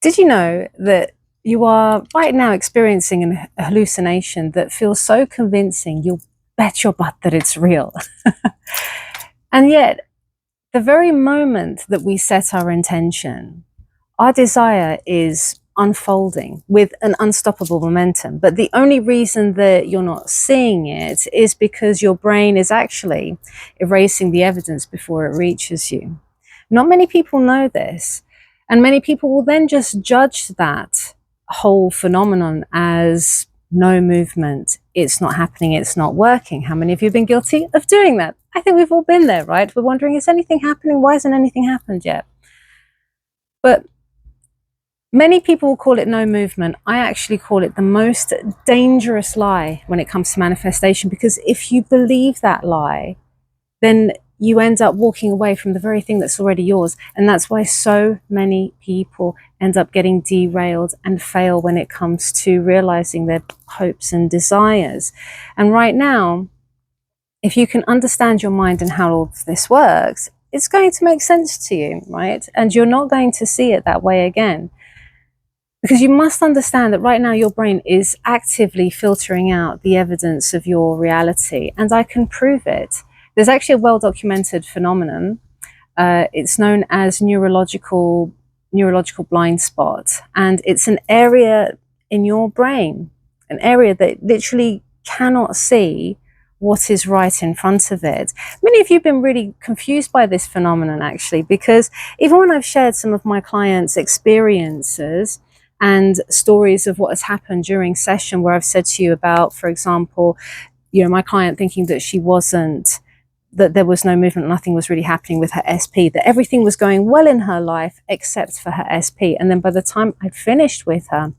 Did you know that you are right now experiencing a hallucination that feels so convincing, you'll bet your butt that it's real? And yet, the very moment that we set our intention, our desire is unfolding with an unstoppable momentum. But the only reason that you're not seeing it is because your brain is actually erasing the evidence before it reaches you. Not many people know this. And many people will then just judge that whole phenomenon as no movement. It's not happening. It's not working. How many of you have been guilty of doing that? I think we've all been there, right? We're wondering, is anything happening? Why hasn't anything happened yet? But many people will call it no movement. I actually call it the most dangerous lie when it comes to manifestation, because if you believe that lie, then you end up walking away from the very thing that's already yours. And that's why so many people end up getting derailed and fail when it comes to realizing their hopes and desires. And right now, if you can understand your mind and how all of this works, it's going to make sense to you, right? And you're not going to see it that way again. Because you must understand that right now your brain is actively filtering out the evidence of your reality. And I can prove it. There's actually a well-documented phenomenon. It's known as neurological blind spot. And it's an area in your brain, an area that literally cannot see what is right in front of it. Many of you have been really confused by this phenomenon, actually, because even when I've shared some of my clients' experiences and stories of what has happened during session, where I've said to you about, for example, my client thinking that there was no movement, nothing was really happening with her SP, that everything was going well in her life except for her SP. And then by the time I'd finished with her,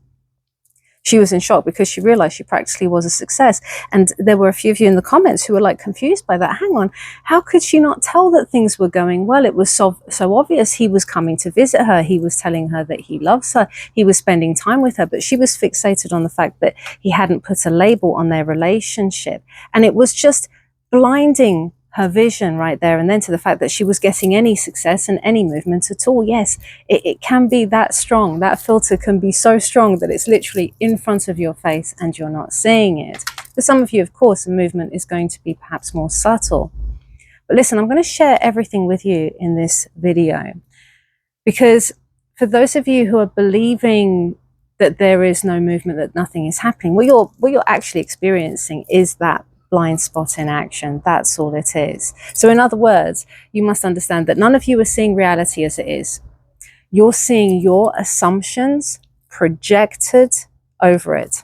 she was in shock because she realized she practically was a success. And there were a few of you in the comments who were like confused by that. Hang on, how could she not tell that things were going well? It was so obvious. He was coming to visit her. He was telling her that he loves her. He was spending time with her, but she was fixated on the fact that he hadn't put a label on their relationship. And it was just blinding her vision right there and then to the fact that she was getting any success and any movement at all. Yes, it can be that strong. That filter can be so strong that it's literally in front of your face and you're not seeing it. For some of you, of course, the movement is going to be perhaps more subtle. But listen, I'm going to share everything with you in this video, because for those of you who are believing that there is no movement, that nothing is happening, what you're actually experiencing is that blind spot in action. That's all it is. So in other words, you must understand that none of you are seeing reality as it is. You're seeing your assumptions projected over it.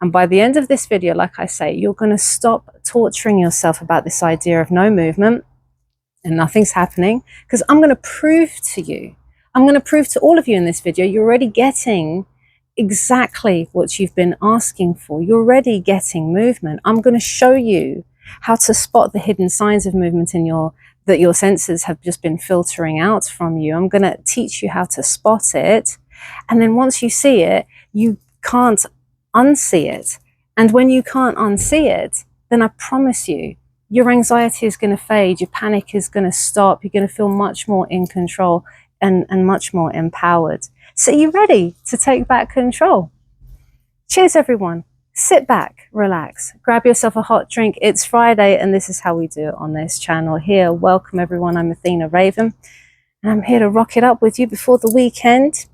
And by the end of this video, like I say, you're going to stop torturing yourself about this idea of no movement and nothing's happening, because I'm going to prove to you, I'm going to prove to all of you in this video, you're already getting exactly what you've been asking for. You're already getting movement. I'm going to show you how to spot the hidden signs of movement that your senses have just been filtering out from you. I'm going to teach you how to spot it. And then once you see it, you can't unsee it. And when you can't unsee it, then I promise you, your anxiety is going to fade. Your panic is going to stop. You're going to feel much more in control and much more empowered. So you're ready to take back control. Cheers, everyone. Sit back, relax, grab yourself a hot drink. It's Friday, and this is how we do it on this channel here. Welcome, everyone. I'm Athena Raven, and I'm here to rock it up with you before the weekend.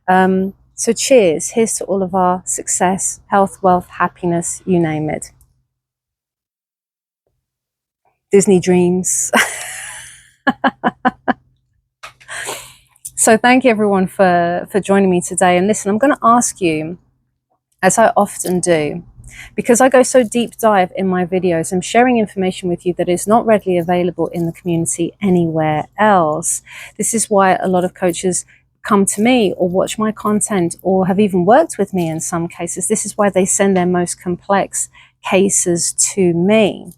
So cheers. Here's to all of our success, health, wealth, happiness, you name it. Disney dreams. So thank you, everyone, for joining me today. And listen, I'm going to ask you, as I often do, because I go so deep dive in my videos, I'm sharing information with you that is not readily available in the community anywhere else. This is why a lot of coaches come to me or watch my content or have even worked with me in some cases. This is why they send their most complex cases to me.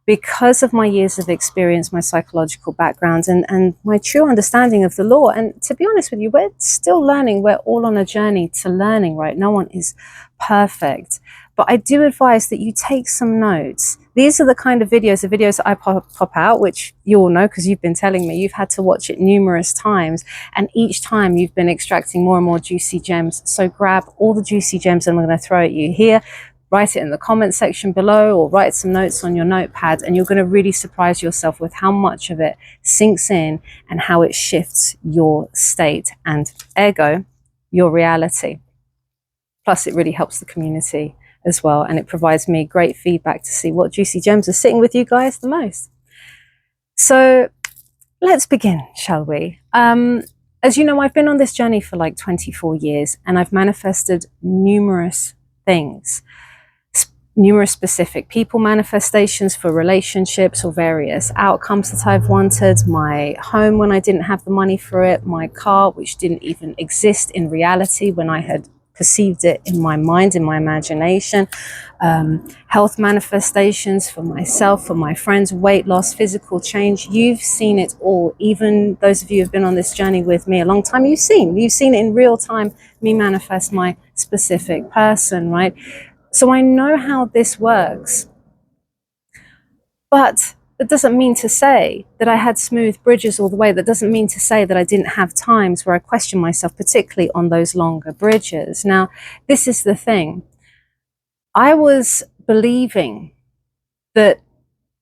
Because of my years of experience, my psychological background, and my true understanding of the law. And to be honest with you, we're still learning. We're all on a journey to learning, right? No one is perfect. But I do advise that you take some notes. These are the kind of videos, that I pop out, which you all know because you've been telling me. You've had to watch it numerous times, and each time you've been extracting more and more juicy gems. So grab all the juicy gems I'm going to throw at you here, write it in the comment section below, or write some notes on your notepad, and you're going to really surprise yourself with how much of it sinks in and how it shifts your state and ergo your reality. Plus it really helps the community as well, and it provides me great feedback to see what juicy gems are sitting with you guys the most. So let's begin, shall we? As you know, I've been on this journey for like 24 years, and I've manifested numerous things, numerous specific people manifestations for relationships or various outcomes that I've wanted, my home when I didn't have the money for it, my car which didn't even exist in reality when I had perceived it in my mind, in my imagination, health manifestations for myself, for my friends, weight loss, physical change. You've seen it all. Even those of you who've been on this journey with me a long time, you've seen it in real time, me manifest my specific person, right? So I know how this works, but that doesn't mean to say that I had smooth bridges all the way. That doesn't mean to say that I didn't have times where I questioned myself, particularly on those longer bridges. Now, this is the thing. I was believing that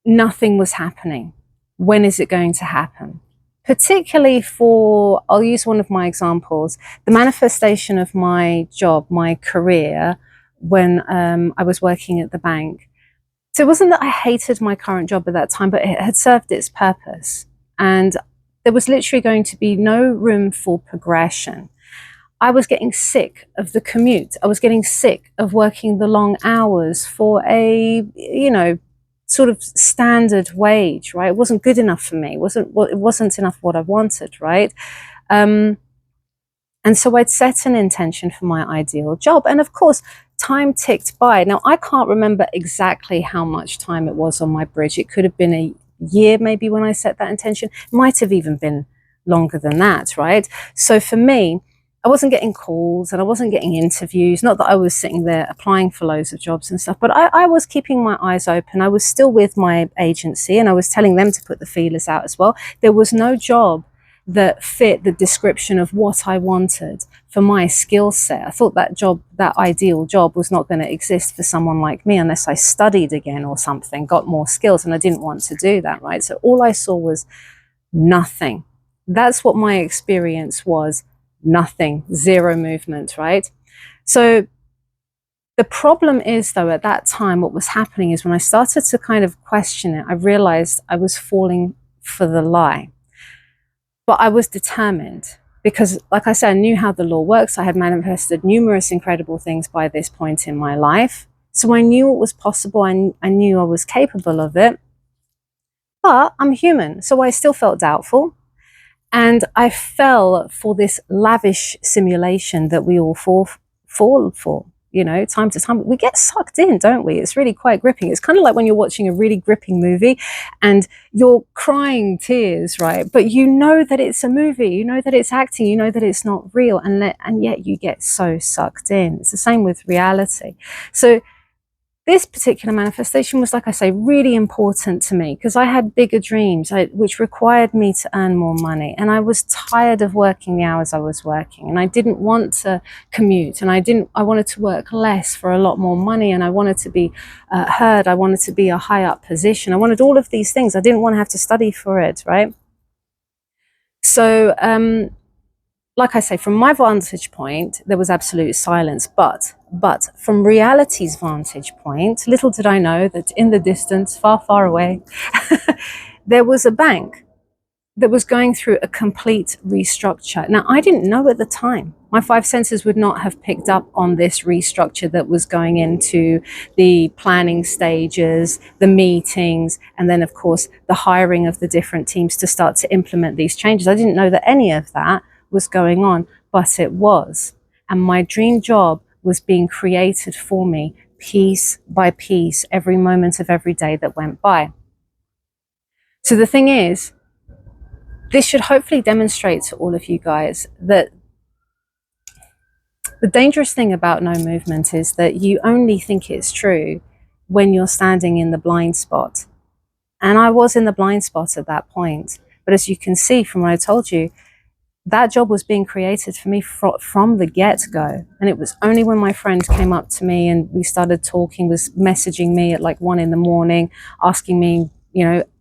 nothing was happening. When is it going to happen? Particularly for, I'll use one of my examples, the manifestation of my job, my career, when I was working at the bank. So it wasn't that I hated my current job at that time, but it had served its purpose. And there was literally going to be no room for progression. I was getting sick of the commute. I was getting sick of working the long hours for a, sort of standard wage, right? It wasn't good enough for me. It wasn't enough what I wanted, right? And so I'd set an intention for my ideal job. And of course, time ticked by. Now, I can't remember exactly how much time it was on my bridge. It could have been a year maybe when I set that intention. It might have even been longer than that, right? So for me, I wasn't getting calls and I wasn't getting interviews. Not that I was sitting there applying for loads of jobs and stuff, but I was keeping my eyes open. I was still with my agency and I was telling them to put the feelers out as well. There was no job that fit the description of what I wanted for my skill set. I thought that job, that ideal job, was not going to exist for someone like me unless I studied again or something, got more skills, and I didn't want to do that, right? So all I saw was nothing. That's what my experience was. Nothing, zero movement, right? So the problem is, though, at that time, what was happening is when I started to kind of question it, I realized I was falling for the lie. But I was determined because, like I said, I knew how the law works. I had manifested numerous incredible things by this point in my life. So I knew it was possible. I knew I was capable of it. But I'm human, so I still felt doubtful. And I fell for this lavish simulation that we all fall for. Time to time, we get sucked in, don't we? It's really quite gripping. It's kind of like when you're watching a really gripping movie and you're crying tears, right? But you know that it's a movie, you know that it's acting, you know that it's not real, and yet you get so sucked in. It's the same with reality. So this particular manifestation was, like I say, really important to me because I had bigger dreams, which required me to earn more money. And I was tired of working the hours I was working. And I didn't want to commute. And I wanted to work less for a lot more money. And I wanted to be heard. I wanted to be a high up position. I wanted all of these things. I didn't want to have to study for it, right? So, like I say, from my vantage point, there was absolute silence. But from reality's vantage point, little did I know that in the distance, far, far away, there was a bank that was going through a complete restructure. Now, I didn't know at the time. My five senses would not have picked up on this restructure that was going into the planning stages, the meetings, and then, of course, the hiring of the different teams to start to implement these changes. I didn't know that any of that was going on, but it was. And my dream job was being created for me piece by piece, every moment of every day that went by. So the thing is, this should hopefully demonstrate to all of you guys that the dangerous thing about no movement is that you only think it's true when you're standing in the blind spot. And I was in the blind spot at that point. But as you can see from what I told you, that job was being created for me from the get-go. And it was only when my friend came up to me and we started talking, was messaging me at like 1 a.m, asking me,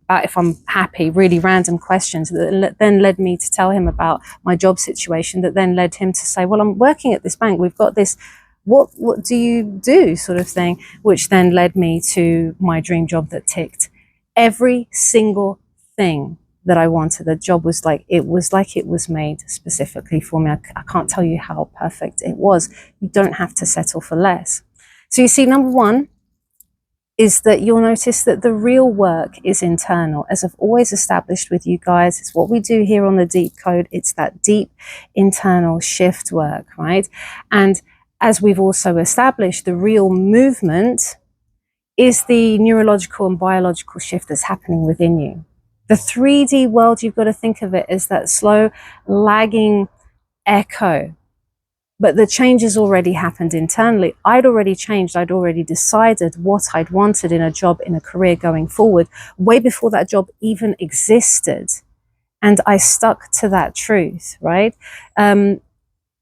about if I'm happy, really random questions that then led me to tell him about my job situation, that then led him to say, well, I'm working at this bank. We've got this, what do you do, sort of thing, which then led me to my dream job that ticked every single thing that I wanted. The job was like it was made specifically for me. I can't tell you how perfect it was. You don't have to settle for less. So you see, number one is that you'll notice that the real work is internal. As I've always established with you guys, it's what we do here on the Deep Code. It's that deep internal shift work, right? And as we've also established, the real movement is the neurological and biological shift that's happening within you. The 3D world, you've got to think of it as that slow, lagging echo. But the change has already happened internally. I'd already changed. I'd already decided what I'd wanted in a job, in a career going forward, way before that job even existed. And I stuck to that truth, right?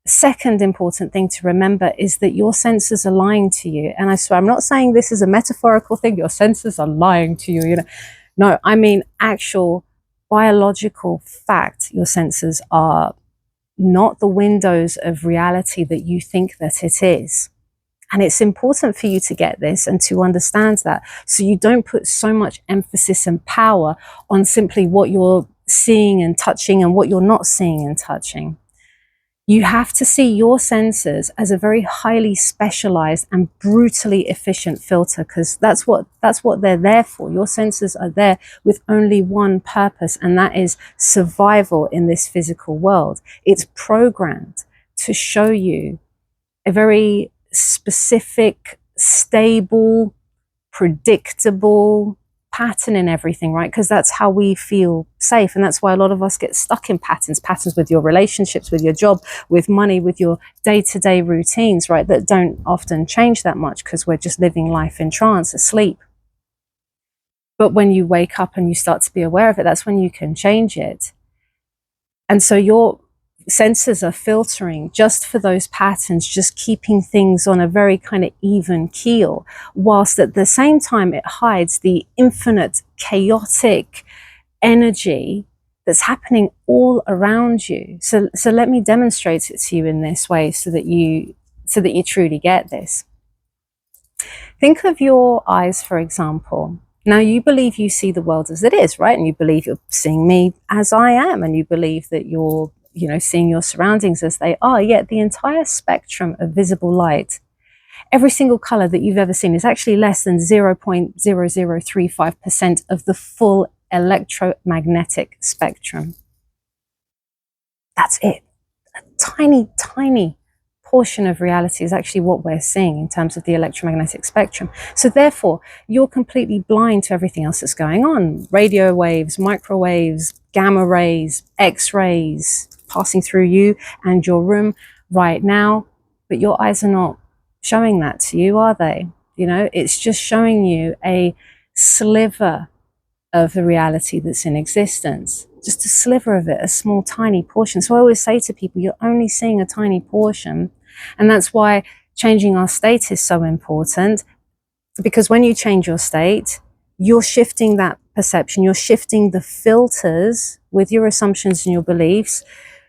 Second important thing to remember is that your senses are lying to you. And I swear, I'm not saying this is a metaphorical thing. Your senses are lying to you, No, I mean actual biological fact. Your senses are not the windows of reality that you think that it is. And it's important for you to get this and to understand that, so you don't put so much emphasis and power on simply what you're seeing and touching and what you're not seeing and touching. You have to see your senses as a very highly specialized and brutally efficient filter, because that's what they're there for. Your senses are there with only one purpose, and that is survival in this physical world. It's programmed to show you a very specific, stable, predictable pattern in everything, right? Because that's how we feel safe. And that's why a lot of us get stuck in patterns with your relationships, with your job, with money, with your day-to-day routines, right? That don't often change that much because we're just living life in trance, asleep. But when you wake up and you start to be aware of it, that's when you can change it. And so your senses are filtering just for those patterns, just keeping things on a very kind of even keel, whilst at the same time it hides the infinite chaotic energy that's happening all around you. So let me demonstrate it to you in this way so that you truly get this. Think of your eyes, for example. Now, you believe you see the world as it is, right? And you believe you're seeing me as I am, and you believe that you're seeing your surroundings as they are. Yet the entire spectrum of visible light, every single color that you've ever seen, is actually less than 0.0035% of the full electromagnetic spectrum. That's it. A tiny, tiny portion of reality is actually what we're seeing in terms of the electromagnetic spectrum. So therefore, you're completely blind to everything else that's going on. Radio waves, microwaves, gamma rays, X-rays, passing through you and your room right now, but your eyes are not showing that to you, are they? It's just showing you a sliver of the reality that's in existence, just a sliver of it, a small, tiny portion. So I always say to people, you're only seeing a tiny portion. And that's why changing our state is so important, because when you change your state, you're shifting that perception, you're shifting the filters with your assumptions and your beliefs,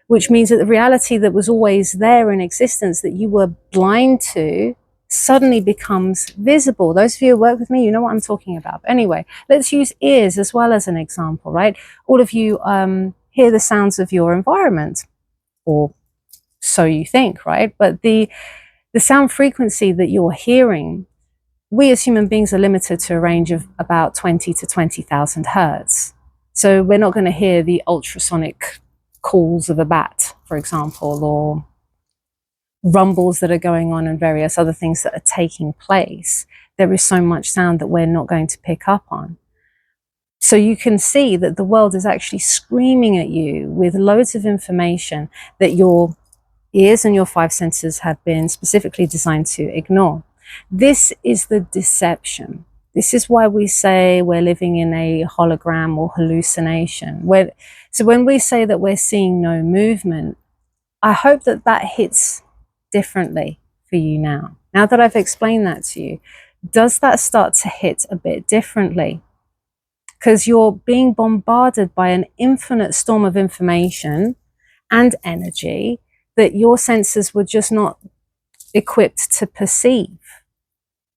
which means that the reality that was always there in existence that you were blind to suddenly becomes visible. Those of you who work with me, you know what I'm talking about. But anyway, let's use ears as well as an example, right? All of you hear the sounds of your environment, or so you think, right? But the sound frequency that you're hearing, we as human beings are limited to a range of about 20 to 20,000 hertz. So we're not going to hear the ultrasonic calls of a bat, for example, or rumbles that are going on and various other things that are taking place. There is so much sound that we're not going to pick up on. So you can see that the world is actually screaming at you with loads of information that your ears and your five senses have been specifically designed to ignore. This is the deception. This is why we say we're living in a hologram or hallucination. So when we say that we're seeing no movement, I hope that that hits differently for you now. Now that I've explained that to you, does that start to hit a bit differently? Because you're being bombarded by an infinite storm of information and energy that your senses were just not equipped to perceive.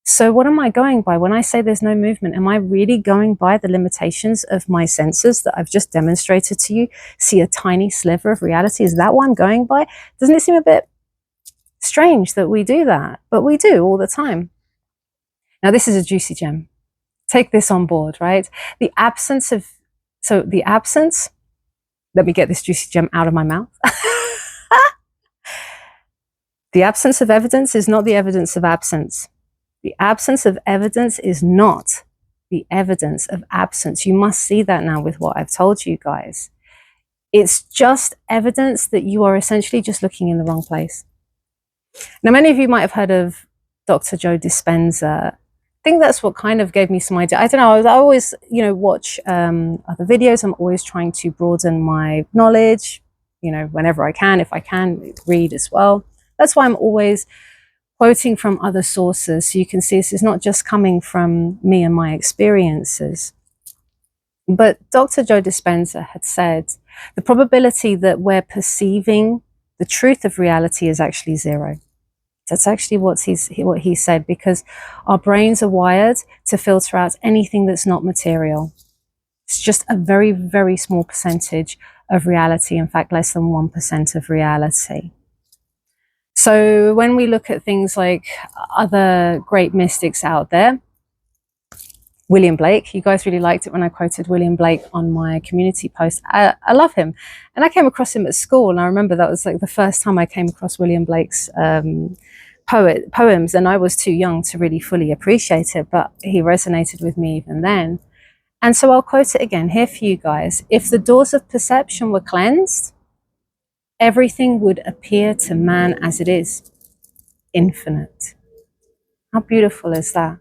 So what am I going by? When I say there's no movement, am I really going by the limitations of my senses that I've just demonstrated to you? See a tiny sliver of reality? Is that what I'm going by? Doesn't it seem a bit strange that we do that? But we do all the time. Now, this is a juicy gem. Take this on board, right? The absence, let me get this juicy gem out of my mouth. The absence of evidence is not the evidence of absence. The absence of evidence is not the evidence of absence. You must see that now with what I've told you guys. It's just evidence that you are essentially just looking in the wrong place. Now, many of you might have heard of Dr. Joe Dispenza. I think that's what kind of gave me some idea. I don't know, I always, watch other videos. I'm always trying to broaden my knowledge, whenever I can, if I can, read as well. That's why I'm always quoting from other sources, so you can see this is not just coming from me and my experiences. But Dr. Joe Dispenza had said the probability that we're perceiving the truth of reality is actually zero. That's actually what he said, because our brains are wired to filter out anything that's not material. It's just a very, very small percentage of reality. In fact, less than 1% of reality. So when we look at things like other great mystics out there, William Blake, you guys really liked it when I quoted William Blake on my community post. I love him. And I came across him at school. And I remember that was like the first time I came across William Blake's poems. And I was too young to really fully appreciate it, but he resonated with me even then. And so I'll quote it again here for you guys. If the doors of perception were cleansed, everything would appear to man as it is, infinite. How beautiful is that?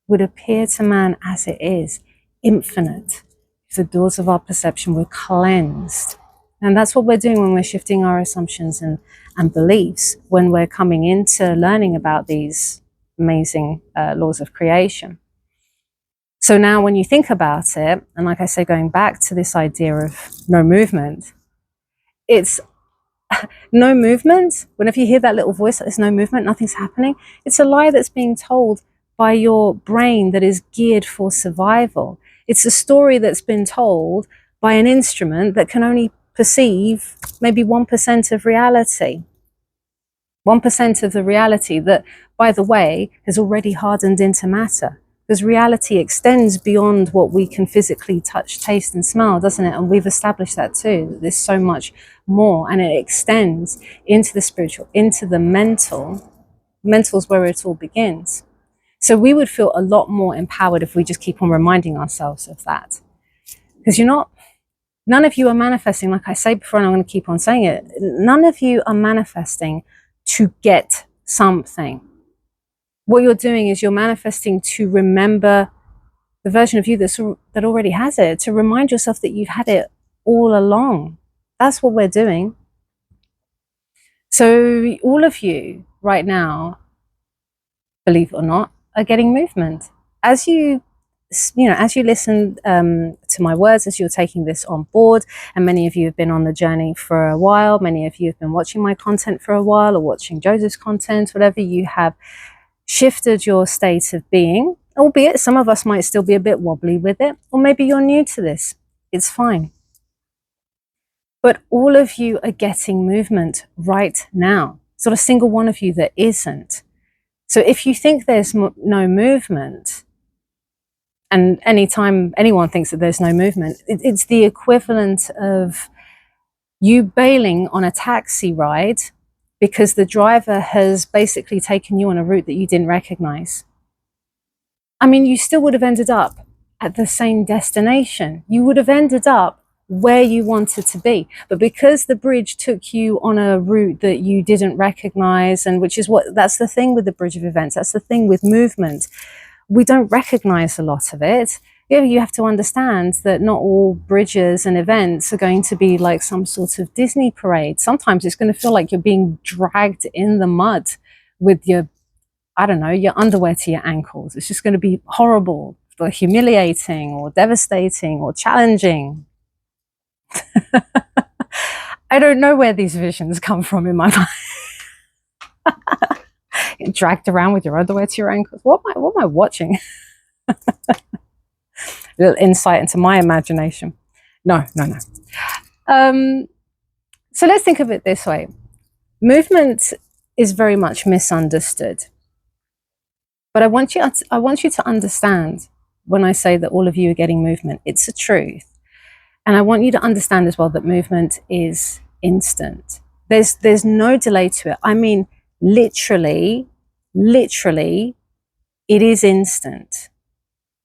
Would appear to man as it is, infinite. If the doors of our perception were cleansed. And that's what we're doing when we're shifting our assumptions and beliefs, when we're coming into learning about these amazing laws of creation. So now when you think about it, and like I say, going back to this idea of no movement, it's no movement. Whenever you hear that little voice, there's no movement, nothing's happening. It's a lie that's being told by your brain that is geared for survival. It's a story that's been told by an instrument that can only perceive maybe 1% of reality. 1% of the reality that, by the way, has already hardened into matter. Because reality extends beyond what we can physically touch, taste, and smell, doesn't it? And we've established that too, that there's so much more, and it extends into the spiritual, into the mental. Mental's where it all begins. So we would feel a lot more empowered if we just keep on reminding ourselves of that. Because none of you are manifesting, like I say before, and I'm going to keep on saying it, none of you are manifesting to get something. What you're doing is you're manifesting to remember the version of you that already has it, to remind yourself that you've had it all along. That's what we're doing. So all of you right now, believe it or not, are getting movement. As you listen to my words, as you're taking this on board, and many of you have been on the journey for a while, many of you have been watching my content for a while, or watching Joseph's content, whatever, you have shifted your state of being, albeit some of us might still be a bit wobbly with it, or maybe you're new to this. It's fine. But all of you are getting movement right now. There's not a single one of you that isn't. So if you think there's no movement, and anytime anyone thinks that there's no movement, it's the equivalent of you bailing on a taxi ride because the driver has basically taken you on a route that you didn't recognize. I mean, you still would have ended up at the same destination. You would have ended up where you wanted to be. But because the bridge took you on a route that you didn't recognize, and that's the thing with the bridge of events, that's the thing with movement, we don't recognize a lot of it. You have to understand that not all bridges and events are going to be like some sort of Disney parade. Sometimes it's going to feel like you're being dragged in the mud with your, I don't know, your underwear to your ankles. It's just going to be horrible, or humiliating, or devastating, or challenging. I don't know where these visions come from in my mind. Dragged around with your underwear to your ankles. What am I watching? A little insight into my imagination. No. So let's think of it this way. Movement is very much misunderstood. But I want you to understand when I say that all of you are getting movement, it's a truth. And I want you to understand as well that movement is instant. There's no delay to it. I mean, literally, it is instant.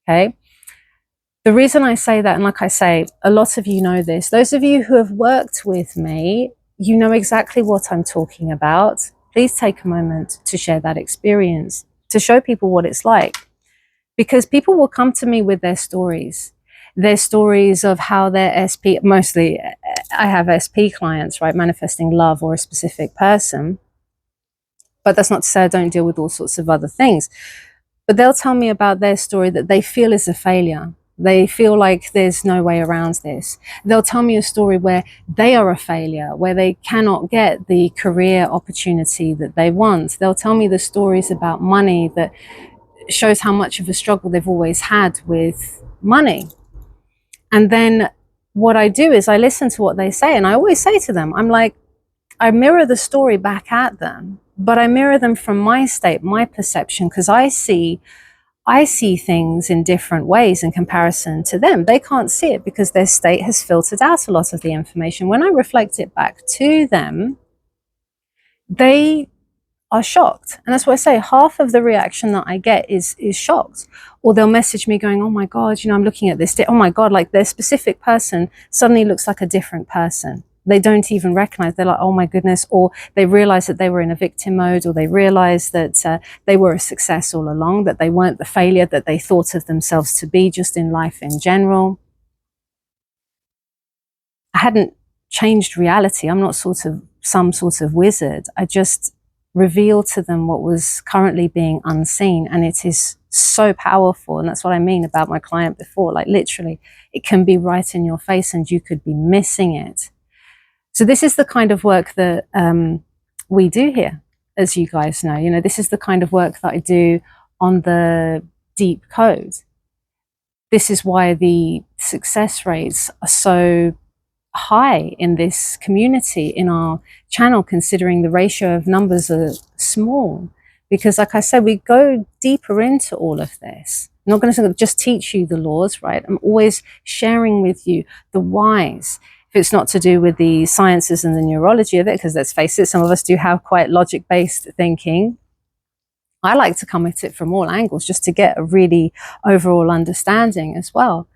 Okay? The reason I say that, and like I say, a lot of you know this, those of you who have worked with me, you know exactly what I'm talking about. Please take a moment to share that experience, to show people what it's like. Because people will come to me with their stories of how their SP, mostly I have SP clients, right, manifesting love or a specific person. But that's not to say I don't deal with all sorts of other things. But they'll tell me about their story that they feel is a failure. They feel like there's no way around this. They'll tell me a story where they are a failure, where they cannot get the career opportunity that they want. They'll tell me the stories about money that shows how much of a struggle they've always had with money. And then what I do is I listen to what they say, and I always say to them, I'm like, I mirror the story back at them, but I mirror them from my state, my perception, because I see things in different ways in comparison to them. They can't see it because their state has filtered out a lot of the information. When I reflect it back to them, they are shocked. And that's why I say half of the reaction that I get is shocked. Or they'll message me going, oh my God, I'm looking at this. Oh my God, like their specific person suddenly looks like a different person. They don't even recognize. They're like, oh my goodness. Or they realize that they were in a victim mode, or they realize that they were a success all along, that they weren't the failure that they thought of themselves to be just in life in general. I hadn't changed reality. I'm not some sort of wizard. I just reveal to them what was currently being unseen, and it is so powerful. And that's what I mean about my client before, like literally it can be right in your face and you could be missing it. So this is the kind of work that we do here, as you guys know. This is the kind of work that I do on the deep code. This is why the success rates are so high in this community, in our channel, considering the ratio of numbers are small. Because like I said, we go deeper into all of this. I'm not going to just teach you the laws, right? I'm always sharing with you the whys. If it's not to do with the sciences and the neurology of it, because let's face it, some of us do have quite logic-based thinking. I like to come at it from all angles just to get a really overall understanding as well.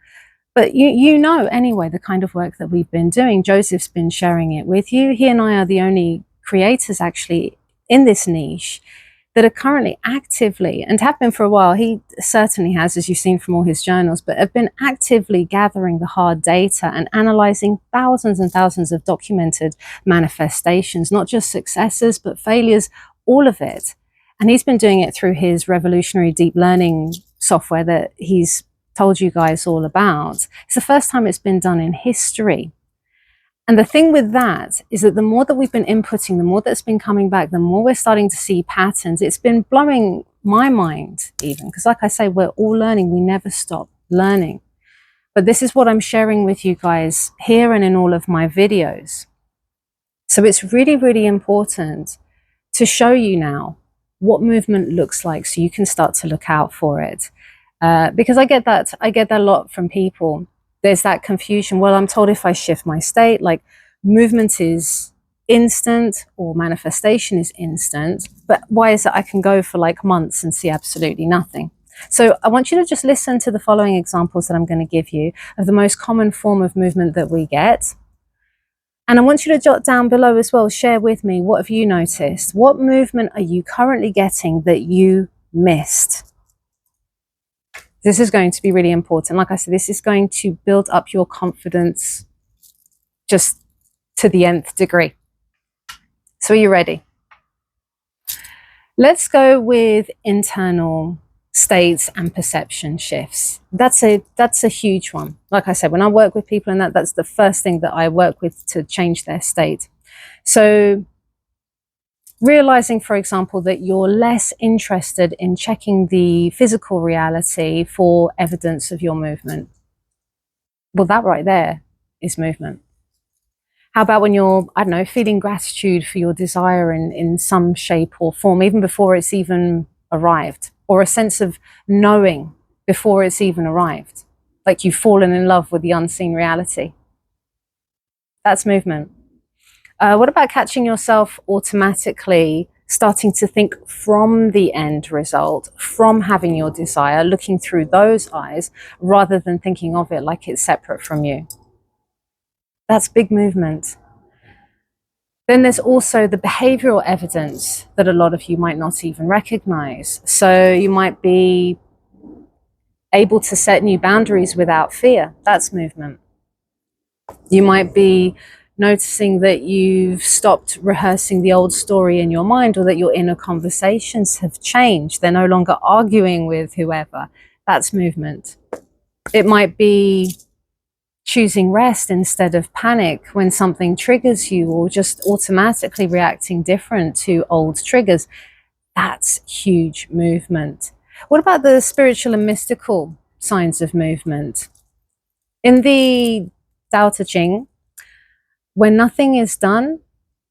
But you know anyway the kind of work that we've been doing. Joseph's been sharing it with you. He and I are the only creators actually in this niche that are currently actively, and have been for a while, he certainly has, as you've seen from all his journals, but have been actively gathering the hard data and analyzing thousands and thousands of documented manifestations, not just successes, but failures, all of it. And he's been doing it through his revolutionary deep learning software that he's told you guys all about. It's the first time it's been done in history. And the thing with that is that the more that we've been inputting, the more that's been coming back, the more we're starting to see patterns. It's been blowing my mind even, because like I say, we're all learning. We never stop learning. But this is what I'm sharing with you guys here and in all of my videos. So it's really, really important to show you now what movement looks like so you can start to look out for it. Because I get that a lot from people. There's that confusion. Well, I'm told if I shift my state, like movement is instant or manifestation is instant, but why is it I can go for like months and see absolutely nothing? So I want you to just listen to the following examples that I'm going to give you of the most common form of movement that we get. And I want you to jot down below as well, share with me, what have you noticed? What movement are you currently getting that you missed? This is going to be really important. Like I said, this is going to build up your confidence just to the nth degree. So are you ready? Let's go with internal states and perception shifts. That's a huge one. Like I said, when I work with people, and that's the first thing that I work with to change their state. So realizing, for example, that you're less interested in checking the physical reality for evidence of your movement. Well, that right there is movement. How about when you're, I don't know, feeling gratitude for your desire in some shape or form, even before it's even arrived, or a sense of knowing before it's even arrived, like you've fallen in love with the unseen reality? That's movement. What about catching yourself automatically starting to think from the end result, from having your desire, looking through those eyes, rather than thinking of it like it's separate from you? That's big movement. Then there's also the behavioral evidence that a lot of you might not even recognize. So you might be able to set new boundaries without fear. That's movement. You might be noticing that you've stopped rehearsing the old story in your mind, or that your inner conversations have changed. They're no longer arguing with whoever. That's movement. It might be choosing rest instead of panic when something triggers you, or just automatically reacting different to old triggers. That's huge movement. What about the spiritual and mystical signs of movement? In the Tao Te Ching, when nothing is done,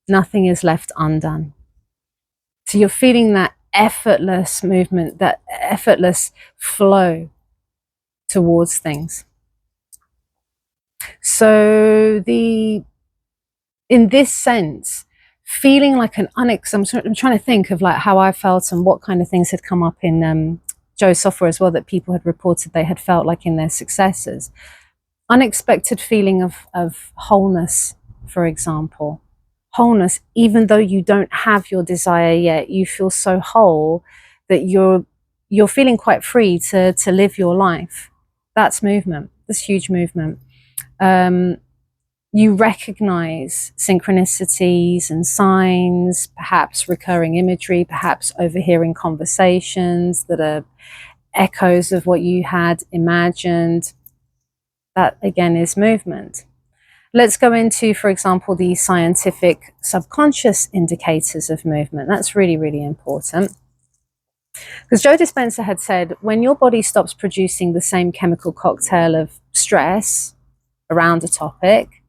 nothing is left undone. So you're feeling that effortless movement, that effortless flow towards things. So in this sense, feeling like an I'm trying to think of like how I felt and what kind of things had come up in Joe's software as well, that people had reported they had felt like in their successes. Unexpected feeling of wholeness, for example. Wholeness, even though you don't have your desire yet, you feel so whole that you're feeling quite free to live your life. That's movement. That's huge movement. You recognize synchronicities and signs, perhaps recurring imagery, perhaps overhearing conversations that are echoes of what you had imagined. That again is movement. Let's go into, for example, the scientific subconscious indicators of movement. That's really, really important. Because Joe Dispenza had said, when your body stops producing the same chemical cocktail of stress around a topic,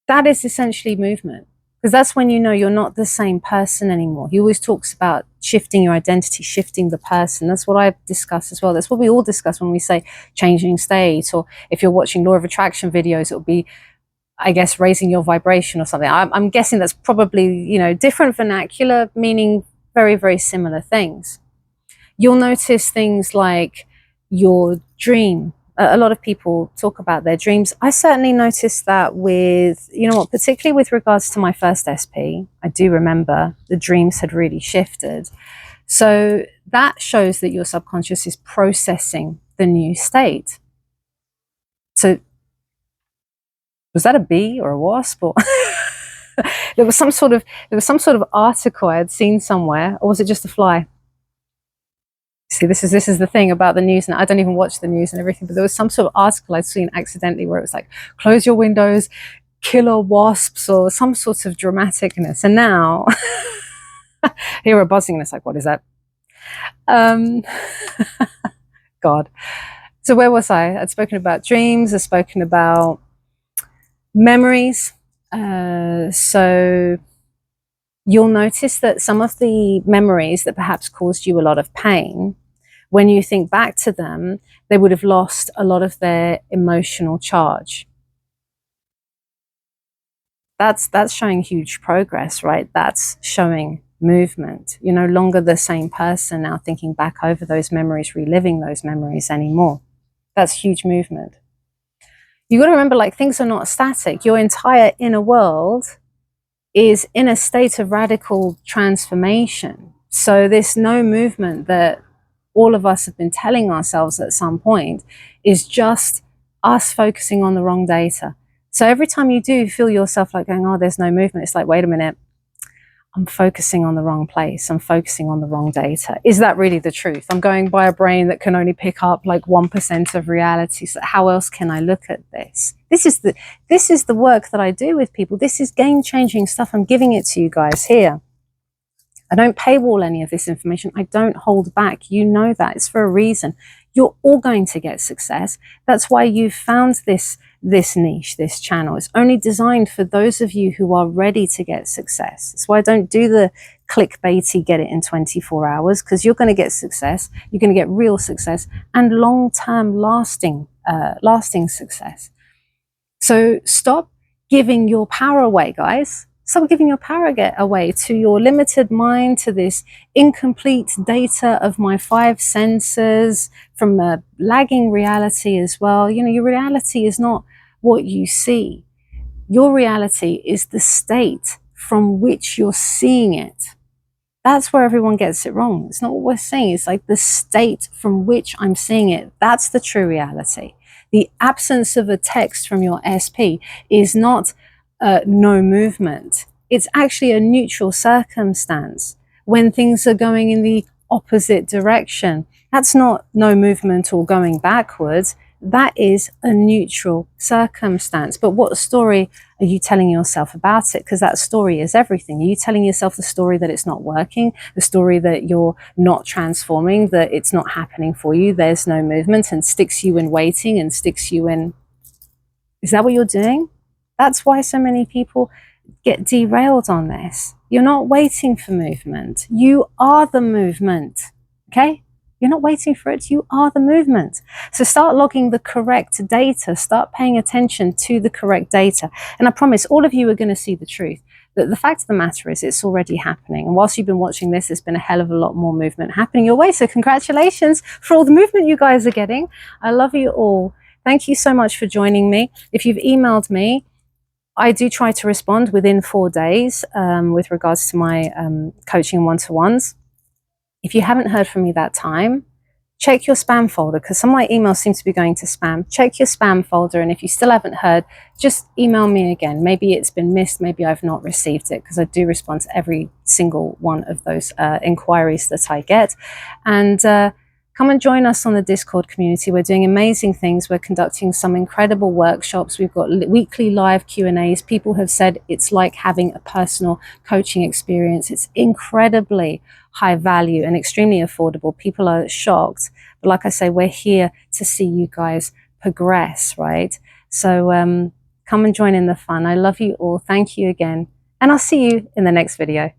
that is essentially movement. Because that's when you know you're not the same person anymore. He always talks about shifting your identity, shifting the person. That's what I discuss as well. That's what we all discuss when we say changing state, or if you're watching law of attraction videos, it'll be, I guess, raising your vibration or something. I'm guessing that's probably, you know, different vernacular, meaning very, very similar things. You'll notice things like your dream. A lot of people talk about their dreams. I certainly noticed that with, you know what, particularly with regards to my first SP, I do remember the dreams had really shifted. So that shows that your subconscious is processing the new state. So was that a bee or a wasp? Or there was some sort of article I had seen somewhere, or was it just a fly? See, this is the thing about the news, and I don't even watch the news and everything, but there was some sort of article I'd seen accidentally where it was like, close your windows, killer wasps, or some sort of dramaticness. And now hear a buzzing, and it's like, what is that? God. So where was I? I'd spoken about dreams, I'd spoken about memories. So you'll notice that some of the memories that perhaps caused you a lot of pain, when you think back to them, they would have lost a lot of their emotional charge. That's showing huge progress, right? That's showing movement. You're no longer the same person now thinking back over those memories, reliving those memories anymore. That's huge movement. You got to remember, like, things are not static. Your entire inner world is in a state of radical transformation. So this no movement that all of us have been telling ourselves at some point is just us focusing on the wrong data. So every time you do feel yourself like going, oh, there's no movement, it's like, wait a minute, I'm focusing on the wrong place. I'm focusing on the wrong data. Is that really the truth? I'm going by a brain that can only pick up like 1% of reality. So how else can I look at this? This is the work that I do with people. This is game-changing stuff. I'm giving it to you guys here. I don't paywall any of this information. I don't hold back. You know that. It's for a reason. You're all going to get success. That's why you've found this niche, this channel. It's only designed for those of you who are ready to get success. That's why I don't do the clickbaity get it in 24 hours, because you're going to get success. You're going to get real success and long-term lasting success. So stop giving your power away, guys. Stop giving your power away to your limited mind, to this incomplete data of my 5 senses, from a lagging reality as well. You know, your reality is not what you see. Your reality is the state from which you're seeing it. That's where everyone gets it wrong. It's not what we're saying. It's like the state from which I'm seeing it. That's the true reality. The absence of a text from your SP is not no movement. It's actually a neutral circumstance when things are going in the opposite direction. That's not no movement or going backwards. That is a neutral circumstance. But what story are you telling yourself about it? Because that story is everything. Are you telling yourself the story that it's not working, the story that you're not transforming, that it's not happening for you, there's no movement, and sticks you in waiting and sticks you in... Is that what you're doing? That's why so many people get derailed on this. You're not waiting for movement. You are the movement, okay? You're not waiting for it. You are the movement. So start logging the correct data. Start paying attention to the correct data. And I promise all of you are going to see the truth. But the fact of the matter is it's already happening. And whilst you've been watching this, there's been a hell of a lot more movement happening your way. So congratulations for all the movement you guys are getting. I love you all. Thank you so much for joining me. If you've emailed me, I do try to respond within 4 days with regards to my coaching one-to-ones. If you haven't heard from me that time, check your spam folder, because some of my emails seem to be going to spam. Check your spam folder, and if you still haven't heard, just email me again. Maybe it's been missed, maybe I've not received it, because I do respond to every single one of those inquiries that I get. And come and join us on the Discord community. We're doing amazing things. We're conducting some incredible workshops. We've got weekly live Q&As. People have said it's like having a personal coaching experience. It's incredibly high value and extremely affordable. People are shocked. But like I say, we're here to see you guys progress, right? So come and join in the fun. I love you all. Thank you again. And I'll see you in the next video.